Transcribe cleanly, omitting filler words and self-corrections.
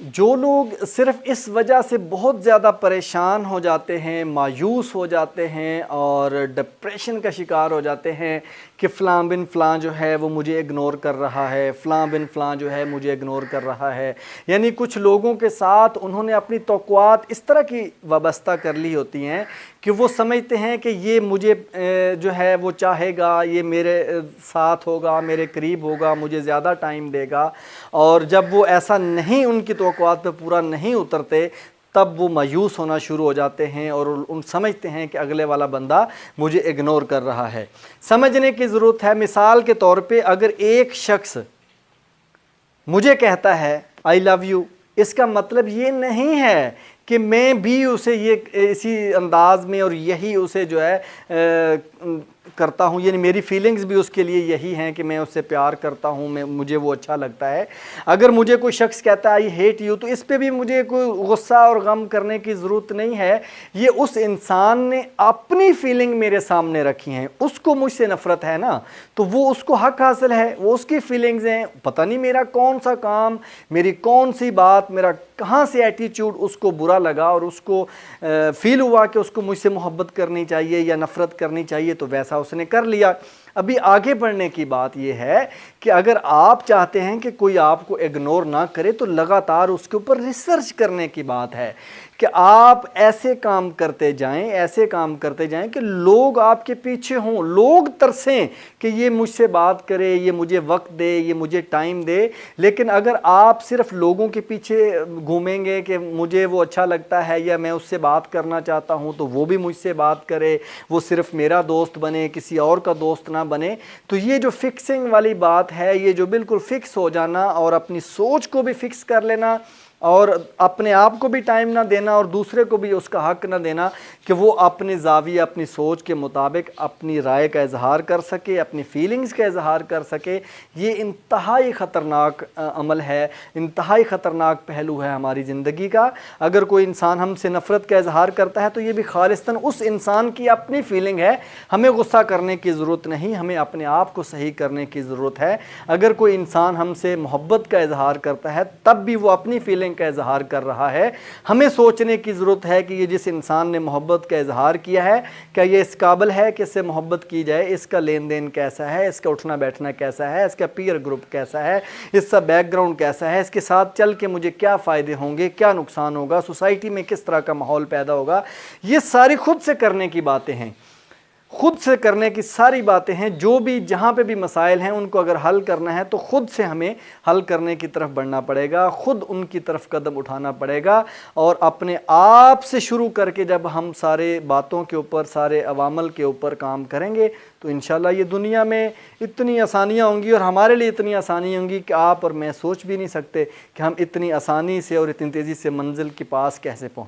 جو لوگ صرف اس وجہ سے بہت زیادہ پریشان ہو جاتے ہیں، مایوس ہو جاتے ہیں اور ڈپریشن کا شکار ہو جاتے ہیں کہ فلاں بن فلاں جو ہے وہ مجھے اگنور کر رہا ہے، فلاں بن فلاں جو ہے مجھے اگنور کر رہا ہے، یعنی کچھ لوگوں کے ساتھ انہوں نے اپنی توقعات اس طرح کی وابستہ کر لی ہوتی ہیں کہ وہ سمجھتے ہیں کہ یہ مجھے جو ہے وہ چاہے گا، یہ میرے ساتھ ہوگا، میرے قریب ہوگا، مجھے زیادہ ٹائم دے گا، اور جب وہ ایسا نہیں، ان کی توقعات پہ پورا نہیں اترتے، تب وہ مایوس ہونا شروع ہو جاتے ہیں اور ان سمجھتے ہیں کہ اگلے والا بندہ مجھے اگنور کر رہا ہے۔ سمجھنے کی ضرورت ہے، مثال کے طور پہ اگر ایک شخص مجھے کہتا ہے آئی لو یو، اس کا مطلب یہ نہیں ہے کہ میں بھی اسے یہ اسی انداز میں اور یہی اسے جو ہے کرتا ہوں، یعنی میری فیلنگز بھی اس کے لیے یہی ہیں کہ میں اس سے پیار کرتا ہوں، مجھے وہ اچھا لگتا ہے۔ اگر مجھے کوئی شخص کہتا ہے آئی ہیٹ یو، تو اس پہ بھی مجھے کوئی غصہ اور غم کرنے کی ضرورت نہیں ہے، یہ اس انسان نے اپنی فیلنگ میرے سامنے رکھی ہیں، اس کو مجھ سے نفرت ہے نا، تو وہ اس کو حق حاصل ہے، وہ اس کی فیلنگز ہیں، پتہ نہیں میرا کون سا کام، میری کون سی بات، میرا کہاں سے ایٹیچیوڈ اس کو برا لگا اور اس کو فیل ہوا کہ اس کو مجھ سے محبت کرنی چاہیے یا نفرت کرنی چاہیے، تو ویسا اس نے کر لیا۔ ابھی آگے بڑھنے کی بات یہ ہے کہ اگر آپ چاہتے ہیں کہ کوئی آپ کو اگنور نہ کرے تو لگاتار اس کے اوپر ریسرچ کرنے کی بات ہے کہ آپ ایسے کام کرتے جائیں، ایسے کام کرتے جائیں کہ لوگ آپ کے پیچھے ہوں، لوگ ترسیں کہ یہ مجھ سے بات کرے، یہ مجھے وقت دے، یہ مجھے ٹائم دے۔ لیکن اگر آپ صرف لوگوں کے پیچھے گھومیں گے کہ مجھے وہ اچھا لگتا ہے یا میں اس سے بات کرنا چاہتا ہوں تو وہ بھی مجھ سے بات کرے، وہ صرف میرا دوست بنے، کسی اور کا دوست نہ بنے، تو یہ جو فکسنگ والی بات ہے، یہ جو بالکل فکس ہو جانا اور اپنی سوچ کو بھی فکس کر لینا اور اپنے آپ کو بھی ٹائم نہ دینا اور دوسرے کو بھی اس کا حق نہ دینا کہ وہ اپنے زاویہ، اپنی سوچ کے مطابق اپنی رائے کا اظہار کر سکے، اپنی فیلنگز کا اظہار کر سکے، یہ انتہائی خطرناک عمل ہے، انتہائی خطرناک پہلو ہے ہماری زندگی کا۔ اگر کوئی انسان ہم سے نفرت کا اظہار کرتا ہے تو یہ بھی خالصتاً اس انسان کی اپنی فیلنگ ہے، ہمیں غصہ کرنے کی ضرورت نہیں، ہمیں اپنے آپ کو صحیح کرنے کی ضرورت ہے۔ اگر کوئی انسان ہم سے محبت کا اظہار کرتا ہے تب بھی وہ اپنی فیلنگ کا اظہار کر رہا ہے، ہمیں سوچنے کی ضرورت ہے کہ یہ جس انسان نے محبت کا اظہار کیا ہے، کیا یہ اس قابل ہے کہ اس سے محبت کی جائے، اس کا لین دین کیسا ہے، اس کا اٹھنا بیٹھنا کیسا ہے، اس کا پیئر گروپ کیسا ہے، اس کا بیک گراؤنڈ کیسا ہے، اس کے ساتھ چل کے مجھے کیا فائدے ہوں گے، کیا نقصان ہوگا، سوسائٹی میں کس طرح کا ماحول پیدا ہوگا۔ یہ ساری خود سے کرنے کی باتیں ہیں، خود سے کرنے کی ساری باتیں ہیں۔ جو بھی جہاں پہ بھی مسائل ہیں ان کو اگر حل کرنا ہے تو خود سے ہمیں حل کرنے کی طرف بڑھنا پڑے گا، خود ان کی طرف قدم اٹھانا پڑے گا، اور اپنے آپ سے شروع کر کے جب ہم سارے باتوں کے اوپر، سارے عوامل کے اوپر کام کریں گے تو انشاءاللہ یہ دنیا میں اتنی آسانیاں ہوں گی، اور ہمارے لیے اتنی آسانی ہوں گی کہ آپ اور میں سوچ بھی نہیں سکتے کہ ہم اتنی آسانی سے اور اتنی تیزی سے منزل کے پاس کیسے پہنچیں۔